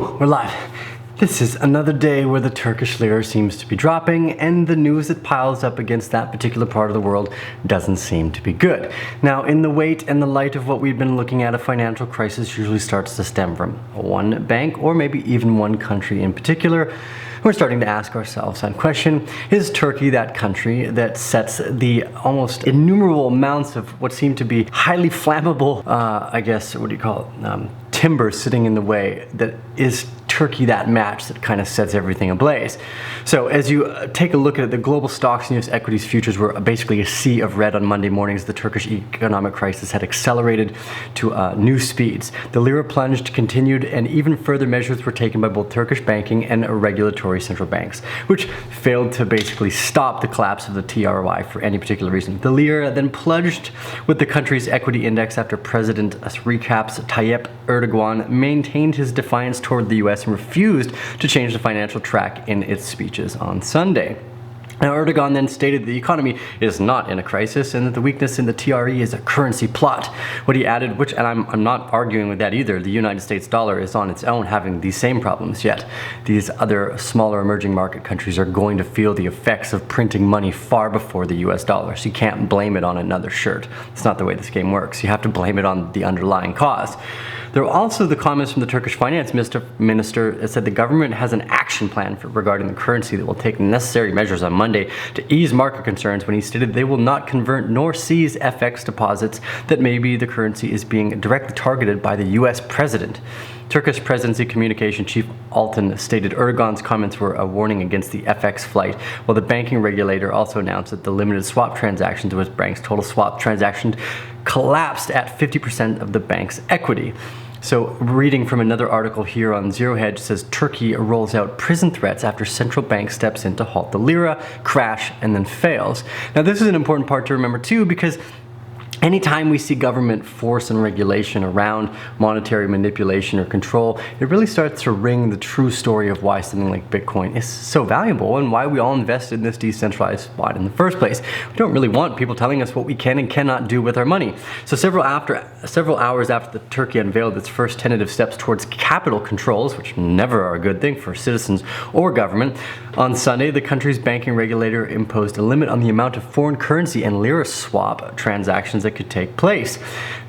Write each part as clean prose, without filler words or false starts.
Boom, we're live. This is another day where the Turkish Lira seems to be dropping and the news that piles up against that particular part of the world doesn't seem to be good. Now, in the wait and the light of what we've been looking at, a financial crisis usually starts to stem from one bank or maybe even one country in particular. We're starting to ask ourselves that question: is Turkey that country that sets the almost innumerable amounts of what seem to be highly flammable, timber sitting in the way? That is Turkey that match that kind of sets everything ablaze? So as you take a look at it, the global stocks and US equities futures were basically a sea of red on Monday morning as the Turkish economic crisis had accelerated to new speeds. The lira plunged, continued, and even further measures were taken by both Turkish banking and regulatory central banks, which failed to basically stop the collapse of the TRY for any particular reason. The lira then plunged with the country's equity index after President Recap's Tayyip Erdogan maintained his defiance toward the US and refused to change the financial track in its speeches on Sunday. Now, Erdogan then stated the economy is not in a crisis and that the weakness in the TRE is a currency plot. What he added, and I'm not arguing with that either, the United States dollar is on its own having these same problems, yet these other smaller emerging market countries are going to feel the effects of printing money far before the US dollar. So you can't blame it on another shirt. It's not the way this game works. You have to blame it on the underlying cause. There were also the comments from the Turkish finance minister that said the government has an action plan regarding the currency that will take necessary measures on Monday to ease market concerns, when he stated they will not convert nor seize FX deposits that maybe the currency is being directly targeted by the US president. Turkish presidency communication chief Altan stated Erdogan's comments were a warning against the FX flight, while the banking regulator also announced that the limited swap transactions with banks' total swap transactions collapsed at 50% of the bank's equity. So, reading from another article here on Zero Hedge, says Turkey rolls out prison threats after central bank steps in to halt the lira, crash, and then fails. Now, this is an important part to remember too, because anytime we see government force and regulation around monetary manipulation or control, it really starts to ring the true story of why something like Bitcoin is so valuable and why we all invested in this decentralized spot in the first place. We don't really want people telling us what we can and cannot do with our money. So several hours after the Turkey unveiled its first tentative steps towards capital controls, which never are a good thing for citizens or government, on Sunday, the country's banking regulator imposed a limit on the amount of foreign currency and lira swap transactions that could take place,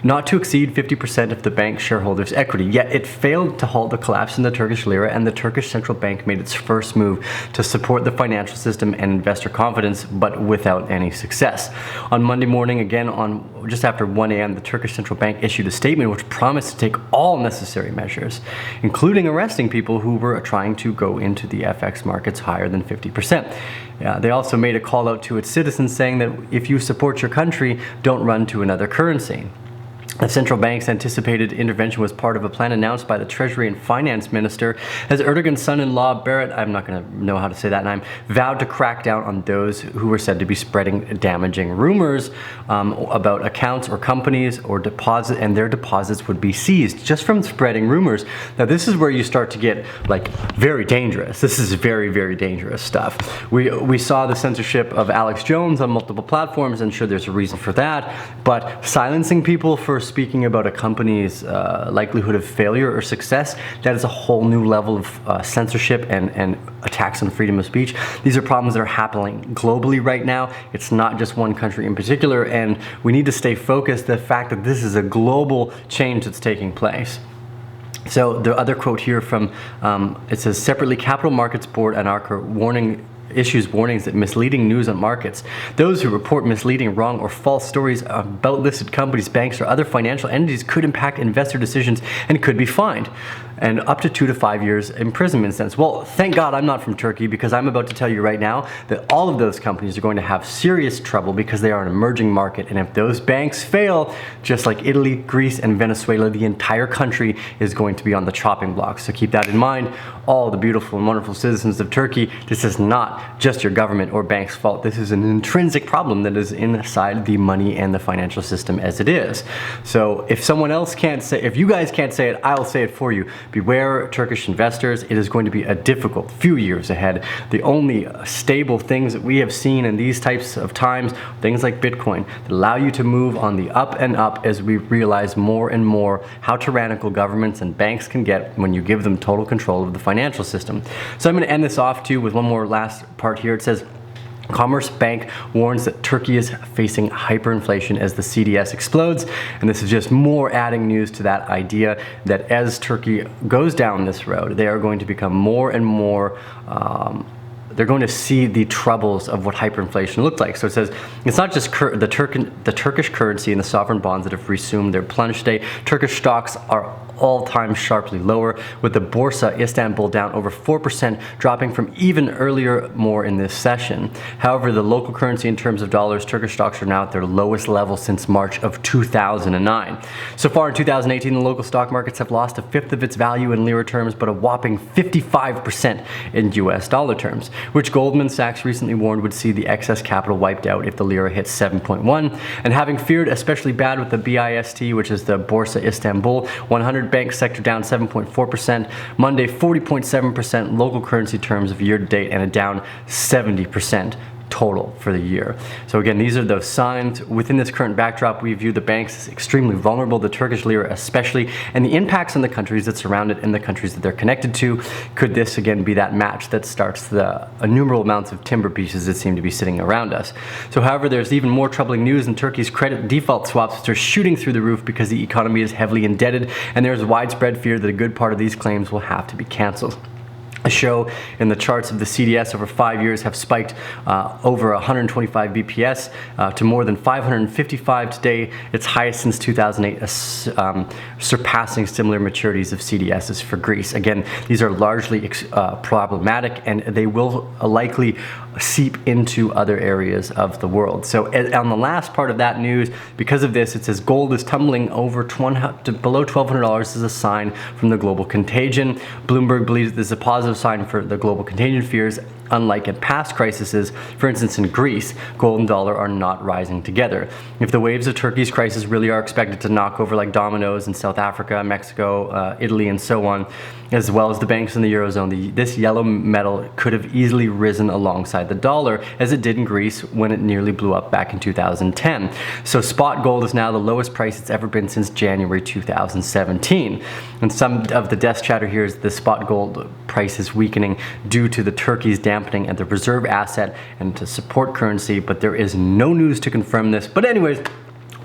not to exceed 50% of the bank's shareholders' equity. Yet it failed to halt the collapse in the Turkish lira, and the Turkish central bank made its first move to support the financial system and investor confidence, but without any success. On Monday morning, again on just after 1 a.m., the Turkish central bank issued a statement which promised to take all necessary measures, including arresting people who were trying to go into the FX markets higher than 50%. They also made a call out to its citizens saying that if you support your country, don't run to another currency. The central bank's anticipated intervention was part of a plan announced by the Treasury and Finance Minister as Erdogan's son-in-law, Berat, I'm not going to know how to say that name, vowed to crack down on those who were said to be spreading damaging rumors about accounts or companies or deposit, and their deposits would be seized just from spreading rumors. Now, this is where you start to get very dangerous. This is very, very dangerous stuff. We saw the censorship of Alex Jones on multiple platforms, and sure, there's a reason for that, but silencing people for speaking about a company's likelihood of failure or success, that is a whole new level of censorship and attacks on freedom of speech. These are problems that are happening globally right now. It's not just one country in particular, and we need to stay focused the fact that this is a global change that's taking place. So the other quote here from, it says, separately, Capital Markets Board and Arcane issues warnings that misleading news on markets, those who report misleading, wrong, or false stories about listed companies, banks, or other financial entities could impact investor decisions and could be fined, and up to 2 to 5 years imprisonment sentence. Well, thank God I'm not from Turkey, because I'm about to tell you right now that all of those companies are going to have serious trouble because they are an emerging market, and if those banks fail, just like Italy, Greece, and Venezuela, the entire country is going to be on the chopping block. So keep that in mind, all the beautiful and wonderful citizens of Turkey. This is not just your government or bank's fault. This is an intrinsic problem that is inside the money and the financial system as it is. So if someone else can't say, if you guys can't say it, I'll say it for you. beware, Turkish investors, it is going to be a difficult few years ahead. The only stable things that we have seen in these types of times, things like Bitcoin, that allow you to move on the up and up as we realize more and more how tyrannical governments and banks can get when you give them total control of the financial system. So I'm going to end this off too with one more last part here. It says, Commerce Bank warns that Turkey is facing hyperinflation as the CDS explodes, and this is just more adding news to that idea that as Turkey goes down this road, they are going to become more and more they're going to see the troubles of what hyperinflation looked like. So it says, it's not just the Turkish currency and the sovereign bonds that have resumed their plunge today. Turkish stocks are all-time sharply lower, with the Borsa Istanbul down over 4%, dropping from even earlier more in this session. However, the local currency in terms of dollars, Turkish stocks are now at their lowest level since March of 2009. So far in 2018, the local stock markets have lost a fifth of its value in lira terms, but a whopping 55% in US dollar terms, which Goldman Sachs recently warned would see the excess capital wiped out if the lira hits 7.1. And having feared especially bad with the BIST, which is the Borsa Istanbul 100 bank sector down 7.4%, Monday 40.7% local currency terms of year to date, and a down 70% total for the year. So again, these are those signs. Within this current backdrop, we view the banks as extremely vulnerable, the Turkish lira especially, and the impacts on the countries that surround it and the countries that they're connected to. Could this again be that match that starts the innumerable amounts of timber pieces that seem to be sitting around us? So however, there's even more troubling news in Turkey's credit default swaps, which are shooting through the roof because the economy is heavily indebted, and there's widespread fear that a good part of these claims will have to be canceled. A show in the charts of the CDS over 5 years have spiked over 125 BPS to more than 555 today, its highest since 2008, surpassing similar maturities of CDSs for Greece. Again, these are largely problematic, and they will likely seep into other areas of the world. So on the last part of that news, because of this, it says gold is tumbling over below $1,200 as a sign from the global contagion. Bloomberg believes this is a positive sign for the global contagion fears. Unlike in past crises, for instance in Greece, gold and dollar are not rising together. If the waves of Turkey's crisis really are expected to knock over like dominoes in South Africa, Mexico, Italy, and so on, as well as the banks in the Eurozone, this yellow metal could have easily risen alongside the dollar, as it did in Greece when it nearly blew up back in 2010. So spot gold is now the lowest price it's ever been since January 2017. And some of the desk chatter here is the spot gold price is weakening due to the Turkey's dampening at the reserve asset and to support currency, but there is no news to confirm this. But anyways,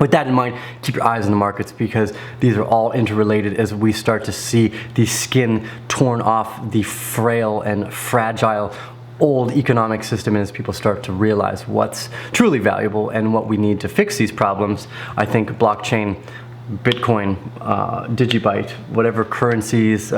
with that in mind, keep your eyes on the markets, because these are all interrelated as we start to see the skin torn off the frail and fragile old economic system, and as people start to realize what's truly valuable and what we need to fix these problems. I think blockchain, Bitcoin, Digibyte, whatever currencies,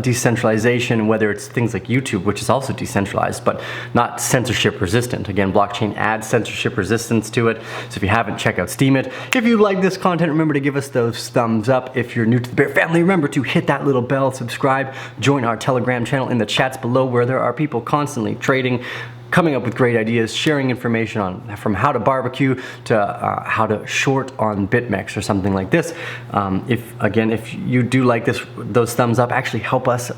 decentralization, whether it's things like YouTube, which is also decentralized, but not censorship resistant. Again, blockchain adds censorship resistance to it. So if you haven't, check out Steam It. If you like this content, remember to give us those thumbs up. If you're new to the Bear family, remember to hit that little bell, subscribe, join our Telegram channel in the chats below, where there are people constantly trading, coming up with great ideas, sharing information on from how to barbecue to how to short on BitMEX or something like this. If you do like this, those thumbs up actually help us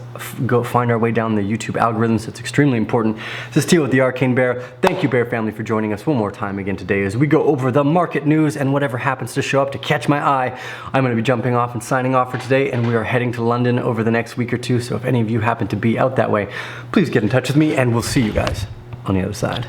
go find our way down the YouTube algorithm, so it's extremely important. This is Teal with the Arcane Bear. Thank you, Bear family, for joining us one more time again today as we go over the market news and whatever happens to show up to catch my eye. I'm going to be jumping off and signing off for today, and we are heading to London over the next week or two, so if any of you happen to be out that way, please get in touch with me, and we'll see you guys on the other side.